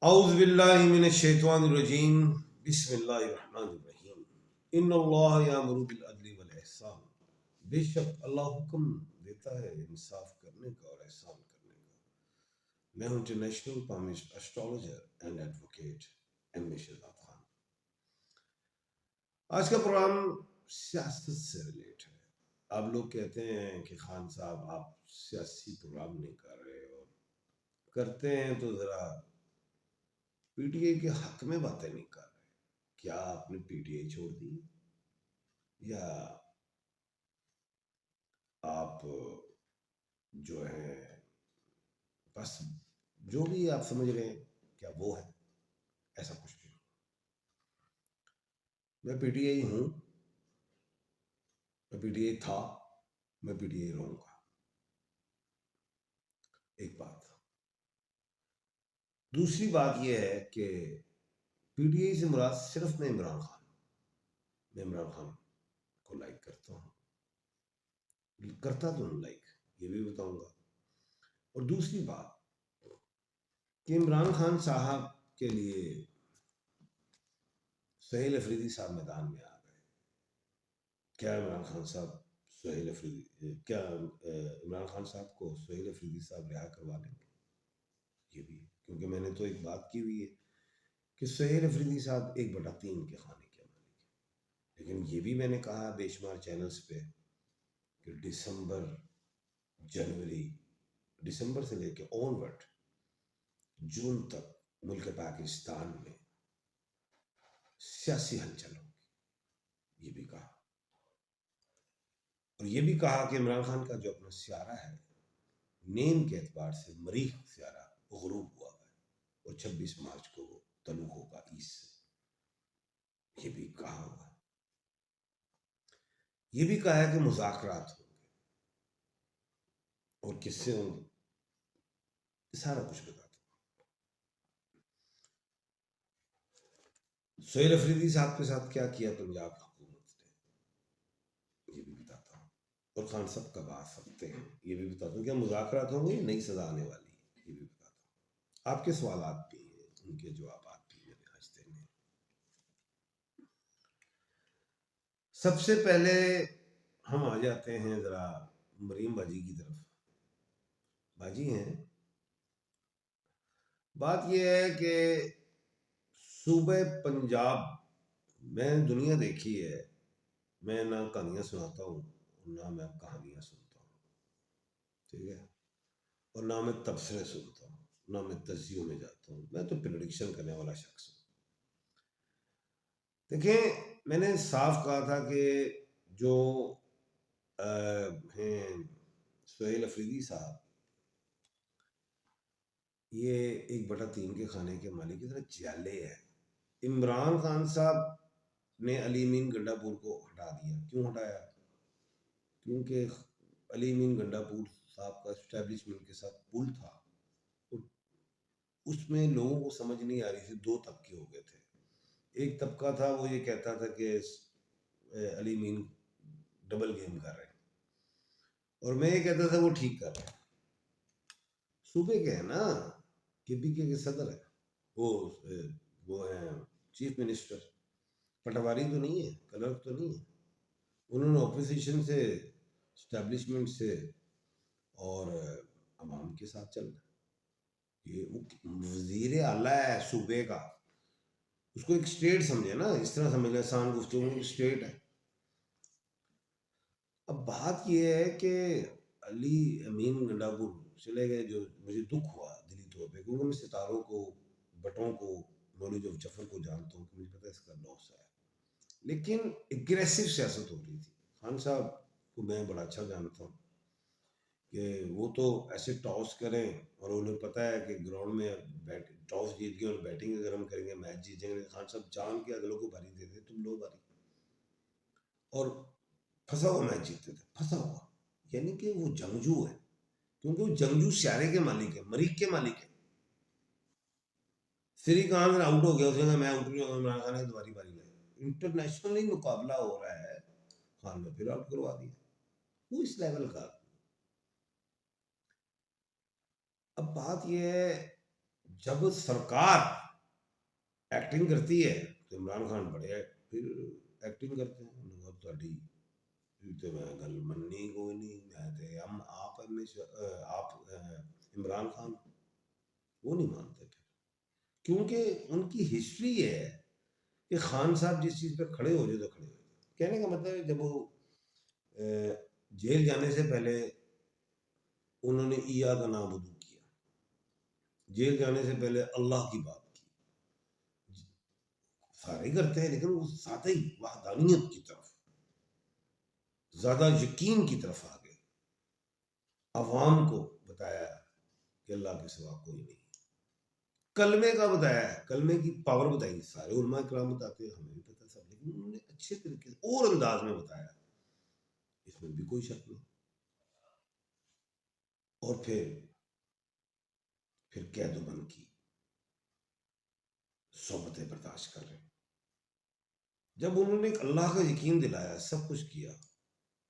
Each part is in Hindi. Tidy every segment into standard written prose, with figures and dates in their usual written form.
औज़ु बिल्लाहि मिनश शैतानिर रजीम बिस्मिल्लाहिर रहमानिर रहीम इन्नल्लाह यअमुरु बिल अदली वल ihsan। बेशक अल्लाह हुक्म देता है इंसाफ करने का और एहसान करने का। मैं हूं international palmist astrologer and advocate M A Shahzad Khan. आज का प्रोग्राम सियासत से रिलेट है। आप लोग कहते हैं कि खान साहब आप सियासी प्रोग्राम नहीं कर रहे, और करते हैं तो ज़रा पीटीआई के हक में बातें नहीं कर रहे। क्या आपने पीटीआई छोड़ दी, या आप जो है बस जो भी आप समझ रहे हैं क्या वो है? ऐसा कुछ नहीं। मैं पीटीआई हूं, मैं पीटीआई था, मैं पीटीआई रहूंगा। एक बात। दूसरी बात यह है कि पीटीआई से मुराद सिर्फ मैं इमरान खान को लाइक करता हूं, करता तो हूं लाइक, ये भी बताऊंगा। और दूसरी बात कि इमरान खान साहब के लिए सुहेल अफरीदी साहब मैदान में आ गए। क्या इमरान खान साहब को सुहेल अफरीदी साहब रिहा करवा लेंगे? ये भी, क्योंकि मैंने तो एक बात की हुई है कि सुहेल अफरीदी साहब 1/3 के खाने के मालिक हैं। लेकिन ये भी मैंने कहा बेशुमार चैनल्स पे कि दिसंबर से लेके ऑनवर्ड जून तक मुल्क पाकिस्तान में सियासी हलचल होगी, ये भी कहा। और ये भी कहा कि इमरान खान का जो अपना सियारा है, नेम के एतबार से मरीख सियारा, वो गुरूब हुआ है और 26 मार्च को वो तलु होगा ईस्ट से, ये भी कहा हुआ है। ये भी कहा है कि मुज़ाकरात होंगे और किससे होंगे, सारा कुछ बताता हूँ। सुहेल अफरीदी साहब के साथ क्या किया पंजाब हुकूमत ने, ये भी बताता हूँ। और खान साहब कब आ सकते हैं, ये भी बताता हूँ। क्या मुज़ाकरात होंगे, नई सजा आने वाली है, ये भी बताता हूँ। आपके सवालात भी हैं, उनके जवाब भी मैंने आज देने हैं। सबसे पहले हम आ जाते हैं जरा मरीम बाजी की तरफ। बाजी हैं, बात यह है कि सूबे पंजाब में दुनिया देखी है। मैं ना कहानियां सुनाता हूँ, ना मैं कहानियां सुनता हूँ, ठीक है, और ना मैं तबसरे सुनता हूँ, ना मैं तजियों में जाता हूँ। मैं तो प्रेडिक्शन करने वाला शख्स हूँ। देखें, मैंने साफ कहा था कि जो हैं सुहेल अफरीदी साहब, ये 1/3 के खाने के मालिक की तरह जाले है। इमरान खान साहब ने अली मीन गंडापुर को हटा दिया। क्यों हटाया? क्योंकि अली मीन गंडापुर साहब का एस्टेब्लिशमेंट के साथ पुल था, उसमें लोगों को समझ नहीं आ रही थी। दो तबके हो गए थे। एक तबका था वो ये कहता था कि अली मीन डबल गेम कर रहे हैं, और मैं ये कहता था वो ठीक कर रहे हैं। सूबे के है ना, केपीके के सदर है, वो है चीफ मिनिस्टर। पटवारी तो नहीं है, क्लर्क तो नहीं है। उन्होंने ऑपोजिशन से, स्टैब्लिशमेंट से और अवाम के साथ चलना। ये वजीर आला है सूबे का, उसको एक स्टेट समझे ना, इस तरह समझ लें आसान गुफ्तगू में स्टेट है। अब बात यह है कि अली अमीन गंडापुर चले गए, जो मुझे दुख हुआ दिली तौर पे, क्योंकि मैं सितारों को, बटों को, नॉलेज ऑफ जफर को जानता हूँ कि मुझे पता है इसका लॉस है। लेकिन एग्रेसिव सियासत हो रही थी। खान साहब को मैं बड़ा अच्छा जानता हूँ कि वो तो ऐसे टॉस करें, और उन्हें पता है कि ग्राउंड में टॉस जीत गए और बैटिंग अगर हम करेंगे मैच जीतेंगे। खान साहब जान के अगलों को बारी देते, तुम लो बारी, और फंसा हुआ मैच जीतते थे। फंसा हुआ यानी कि वो जंगजू है, क्योंकि वो जंगजू सियारे के मालिक है, मरीख के मालिक है। श्रीकांत आउट हो गया, उसने मैं आउट नहीं होगा, इमरान खान ने दोबारी बारी लाई। इंटरनेशनली मुकाबला हो रहा है, खान ने फिर आउट करवा दिया। वो इस लेवल का। अब बात यह है, जब सरकार एक्टिंग करती है तो इमरान खान बड़े फिर एक्टिंग करते हैं, उन्होंने कहा ਤੁਹਾਡੀ तो मैं गल मननी कोई नहीं, मैं तो हम आप इमरान खान वो नहीं मानते थे, क्योंकि उनकी हिस्ट्री है कि खान साहब जिस चीज़ पे खड़े हो जाए तो खड़े हो जाए। कहने का मतलब है, जब वो जेल जाने से पहले उन्होंने ईया का नाम वजू किया, जेल जाने से पहले अल्लाह की बात की, सारे ही करते हैं, लेकिन वो ज़्यादा ही वहदानियत की तरफ, ज़्यादा यकीन की तरफ आ गए, अवाम को बताया कि अल्लाह के सिवा कोई नहीं, कलमे का बताया है, कलमे की पावर बताई, सारे उलमा इकराम बताते हैं, हमें भी पता सब, लेकिन उन्होंने अच्छे तरीके से और अंदाज में बताया, इसमें भी कोई शक नहीं। और फिर कैदोबंद की सोबतें बर्दाश्त कर रहे हैं, जब उन्होंने अल्लाह का यकीन दिलाया, सब कुछ किया,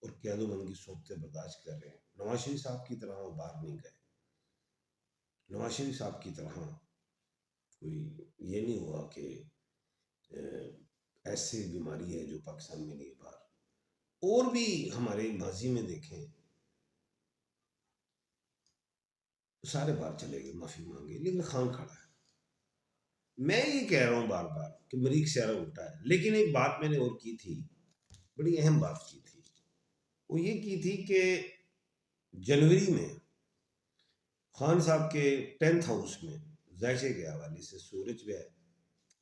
और कैदोबंद की सोबतें बर्दाश्त कर रहे हैं। नवाज शरीफ साहब की तरह वो बाहर नहीं गए, नवाज शरीफ साहब की तरह कोई ये नहीं हुआ कि ऐसी बीमारी है जो पाकिस्तान में नहीं है बाहर। और भी हमारे माजी में देखें, सारे बाहर चले गए, माफी मांगी, लेकिन खान खड़ा है। मैं ये कह रहा हूं बार बार कि मरीक सारा उल्टा है, लेकिन एक बात मैंने और की थी, बड़ी अहम बात की थी, वो ये की थी कि जनवरी में खान साहब के 10th हाउस में जायशे के हवाले से सूरज व्यय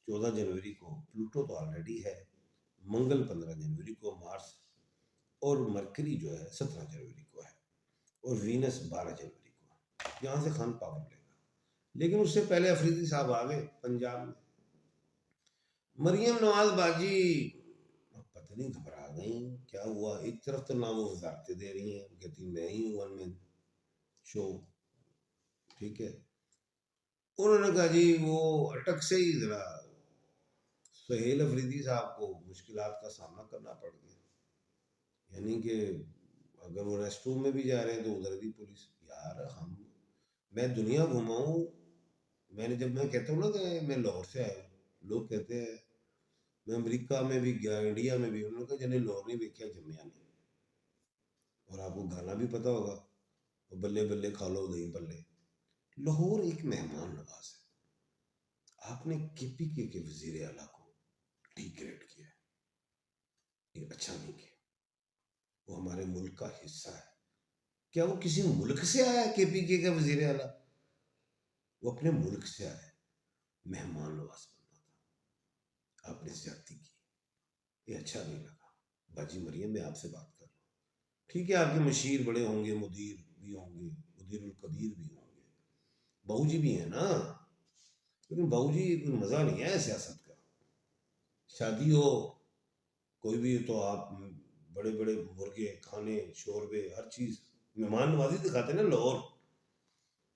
14 जनवरी को, प्लूटो तो ऑलरेडी है, मंगल 15 जनवरी को, मार्स और मरकरी जो है 17 जनवरी को है, और वीनस 12 जनवरी को। यहाँ से खान पावर लेगा, लेकिन उससे पहले अफरीदी साहब आ गए पंजाब में। मरियम नवाज बाजी पता नहीं घबरा गई, क्या हुआ, एक तरफ तो ना वो वजारतें दे रही हैं, कहती मैं ही हूँ वन मैन शो, ठीक है। उन्होंने कहा जी वो अटक से ही जरा सुहेल अफरीदी साहब को मुश्किलात का सामना करना पड़ गया, यानी कि अगर वो रेस्ट रूम में भी जा रहे हैं तो उधर भी पुलिस। यार मैं दुनिया घूमा हूँ, जब मैं कहता हूँ ना कि मैं लाहौर से आया हूँ, लोग कहते हैं, मैं अमेरिका में भी गया, इंडिया में भी, उन्होंने कहा जने लाहौर नहीं देखा जमिया नहीं। और आपको गाना भी पता होगा, बल्ले बल्ले खा लो दही बल्ले। लाहौर एक मेहमान नवाज है, आपने केपीके के वजीर आला को डिग्रेड किया, ये अच्छा नहीं किया, वो हमारे मुल्क का हिस्सा है। क्या वो किसी मुल्क से आया है केपीके का वजीर आला? वो अपने मुल्क से आया है, मेहमान नवाज बनना था, आपने ज्यादती की, ये अच्छा नहीं लगा। बाजी मरियम, मैं आपसे बात कर रहा हूँ, ठीक है आपके मशीर बड़े होंगे, मुदीर भी होंगे, मुदीर उल कबीर भी होंगे, बहू जी भी है ना, लेकिन बहू जी कोई मजा नहीं है सियासत का। शादी हो कोई भी तो आप बड़े बड़े मुर्गे खाने, शोरबे, हर चीज मेहमान नवाजी दिखाते ना लाहौर,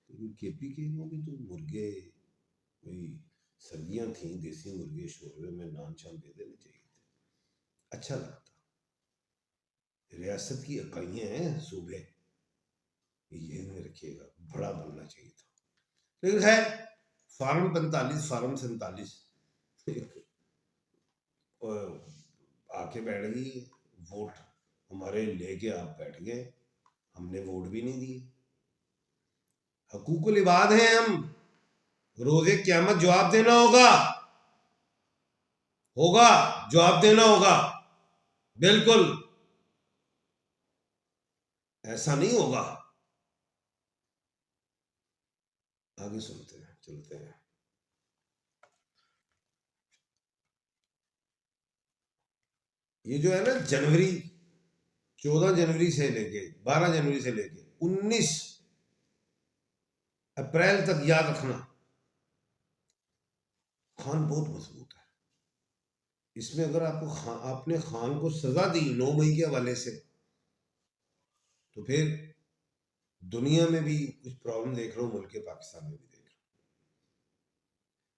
लेकिन केपीके में भी तो मुर्गे, कोई सर्दियां थी, देसी मुर्गे शोरबे में नान शान दे देने चाहिए थे, अच्छा लगता। रियासत की इकाइयां हैं सूबे, ये में रखिएगा, बड़ा बनना चाहिए था। लेकिन खैर, फार्म 45 फार्म 47 आके बैठ गई, वोट हमारे लेके आप बैठ गए, हमने वोट भी नहीं दिए। हकूकुल इबाद हैं हम, रोजे क़यामत जवाब देना होगा, होगा जवाब देना होगा, बिल्कुल ऐसा नहीं होगा। आगे सुनते हैं, चलते हैं। ये जो है ना जनवरी, 14 जनवरी से लेके 12 जनवरी से लेके 19 अप्रैल तक याद रखना, खान बहुत मजबूत है। इसमें अगर आपने खान को सजा दी 9 मई के हवाले से, तो फिर दुनिया में भी कुछ प्रॉब्लम देख रहा हूँ, मुल्क पाकिस्तान में भी देख रहा हूँ।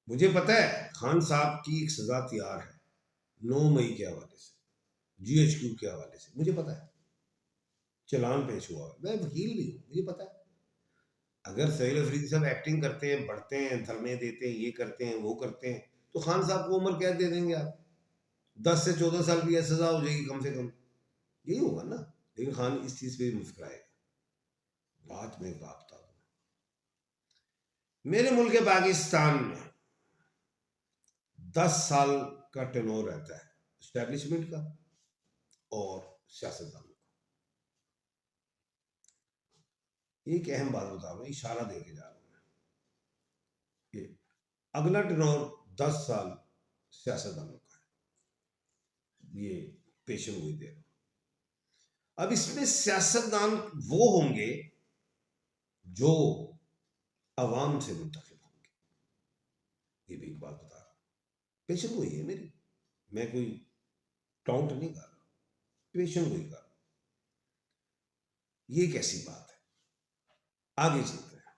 मुझे पता है खान साहब की एक सजा तैयार है 9 मई के हवाले से, GHQ के हवाले से, मुझे पता है, चलान पेश हुआ है, मैं वकील भी हूँ, मुझे पता है। अगर सोहेल अफरीदी साहब एक्टिंग करते हैं, बढ़ते हैं, धरने देते हैं, ये करते हैं, वो करते हैं, तो खान साहब को उम्र कैद दे देंगे आप, 10 से 14 साल की सजा हो जाएगी कम से कम, यही होगा ना। लेकिन खान इस चीज पे मुस्कुराएगा। बात में आपता हूं, मेरे मुल्क पाकिस्तान में 10 साल का टर्नओवर रहता है एस्टेब्लिशमेंट का और सियासतदानों का। एक अहम बात बता रहा हूं, इशारा देके जा रहा हूं कि अगला टर्नओवर 10 साल सियासतदानों का है, ये पेशन गोई दे रहा हूं। अब इसमें सियासतदान वो होंगे जो अवाम से मुंतखब होंगे, ये भी एक बात बता रहा हूं। पेशन गोई है मेरी, मैं कोई टाउंट नहीं कर रहा, पेशन गोई कर रहा। ये कैसी बात है, आगे चलते हैं।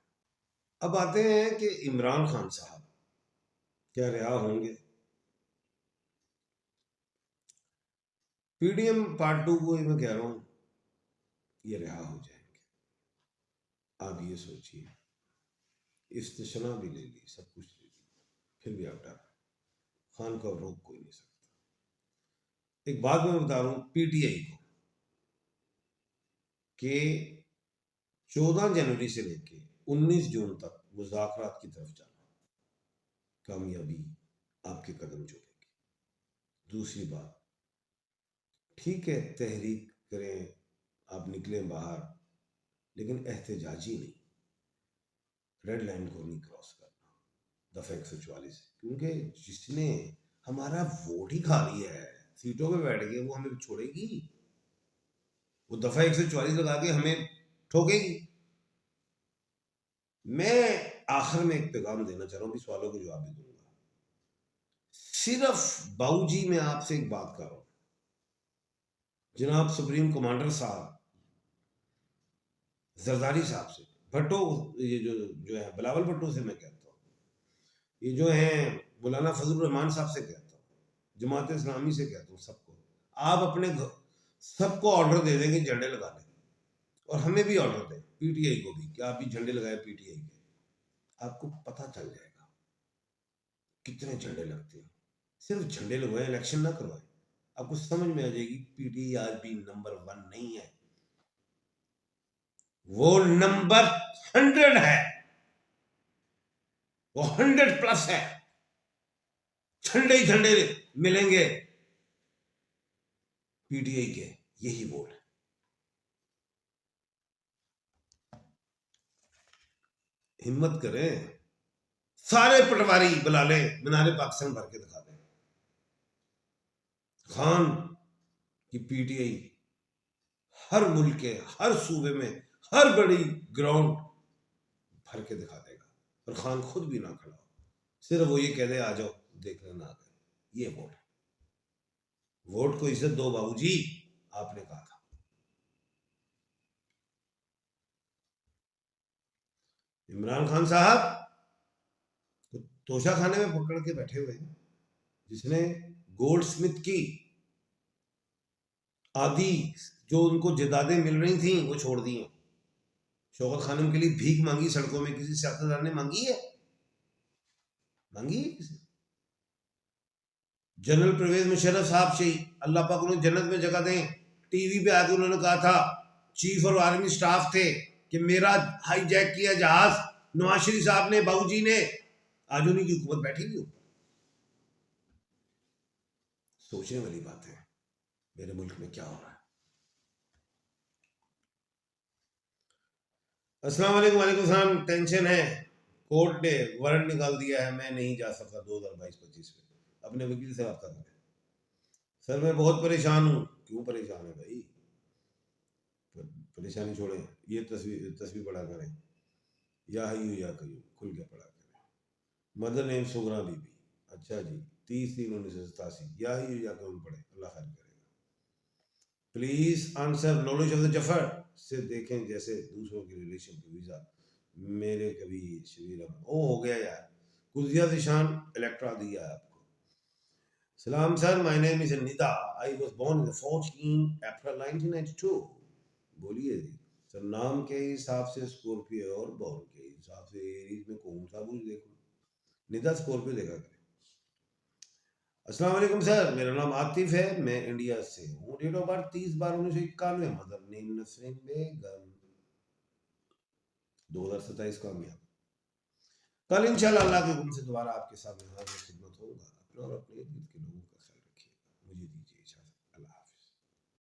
अब आते हैं कि इमरान खान साहब क्या रिहा होंगे। पीडीएम पार्ट 2 को मैं कह रहा हूं ये रिहा हो जाएंगे। आप ये सोचिए, इस्तिशना भी ले ली, सब कुछ ले ली, फिर भी आप डर, खान को रोक कोई नहीं सकता। एक बात मैं बता रहा हूं पीटीआई को कि 14 जनवरी से लेके 19 जून तक मुज़ाकरात की तरफ जाना, कामयाबी आपके कदम चुमेगी। दूसरी बात, ठीक है तहरीक करें, आप निकलें बाहर, लेकिन एहतजाजी नहीं, रेड लाइन को नहीं क्रॉस करना दफा 144, क्योंकि जिसने हमारा वोट ही खा लिया है, सीटों पे बैठ गए, वो हमें छोड़ेगी? वो दफा 144 लगा के हमें ठोकेगी? मैं आखिर में एक पैगाम देना चाह रहा हूं, सवालों को जवाब भी दूंगा। सिर्फ बाबूजी मैं आपसे एक बात कर रहा हूं, जनाब सुप्रीम कमांडर साहब जरदारी साहब से, भट्टो, ये जो है बिलावल भट्टो से मैं कहता हूँ, ये जो है मौलाना फजलुर रहमान साहब से कहता हूँ, जमात इस्लामी से कहता हूँ, सबको आप अपने सबको ऑर्डर दे देंगे झंडे लगाने, और हमें भी ऑर्डर दें, पीटीआई को भी, कि आप भी झंडे लगाए पीटीआई के। आपको पता चल जाएगा कितने झंडे लगते हैं। सिर्फ झंडे लगवाए, इलेक्शन ना करवाए, आपको समझ में आ जाएगी पीटीआई आज भी नंबर 1 नहीं है, वो नंबर 100 है, वो 100+ है। झंडे ही झंडे मिलेंगे पीटीआई के, यही वोट है। हिम्मत करें, सारे पटवारी बुला लें, मीनारे पाकिस्तान भर के दिखा दें, खान की पीटीआई हर मुल्क के हर सूबे में हर बड़ी ग्राउंड भर के दिखा देगा, और खान खुद भी ना खड़ा हो, सिर्फ वो ये कह दे आ जाओ देख लेना आ गए। ये वोट है, वोट को इज्जत दो बाबूजी, आपने कहा था। इमरान खान साहब तो तोशा खाने में पकड़ के बैठे हुए हैं, जिसने गोल्ड स्मिथ की आदि जो उनको जदादें मिल रही थी वो छोड़ दी हैं। शौकत खानम के लिए भीख मांगी सड़कों में, किसी सियासतदान ने मांगी है? मांगी है किसी? जनरल परवेज मुशर्रफ साहब से अल्लाह पाक उन्हें जन्नत में जगह दें, टीवी पे आके उन्होंने कहा था, चीफ और आर्मी स्टाफ थे, कि मेरा हाईजैक किया जहाज नवाज शरीफ साहब ने, बाबूजी ने, आज उन्हीं की हुकूमत बैठी हुई। सोचने वाली बात है मेरे मुल्क में क्या हो रहा है। अस्सलाम वालेकुम। वालेकुम सलाम। टेंशन है, कोर्ट ने वारंट निकाल दिया है, मैं नहीं जा सकता 2022-25 में, अपने वकील से बात करेंगे। सर मैं बहुत परेशान हूँ। क्यों परेशान है भाई? परेशानी छोड़ें, ये तस्वीर पढ़ा करें, या हय्यू या कय्यूम, खुल के पढ़ा करें। मदर नेम सुगरा बीबी, अच्छा जी, 30/3/1987, या हय्यू या कय्यूम पढ़े, अल्लाह खैर करेगा। Please answer knowledge of the Zafar से देखें, जैसे दूसरों के रिलेशन के वीजा मेरे कभी शबीर ओ हो गया यार, कुजिया दिशान इलेक्ट्रा दिया है आपको। सलाम sir, my name is Nida, I was born in 14 April 1992। बोलिए जी सर, नाम के हिसाब से स्कॉर्पियो और बोर्न के हिसाब से एरीज में कौन सा बुल देखूं, निदा स्कॉर्पियो देखा करें। अस्सलाम वालेकुम सर, मेरा नाम आतिफ है, मैं इंडिया से हूँ। Date of birth 30/12/1991, mother name Nasreen Begum. 2027 कामयाब। कल इंशाल्लाह अल्लाह के हुक्म से दोबारा आपके सामने हाजिर खिदमत होगा। अपना और अपने इर्द गिर्द के लोगों का ख्याल रखिएगा। मुझे दीजिए इजाजत।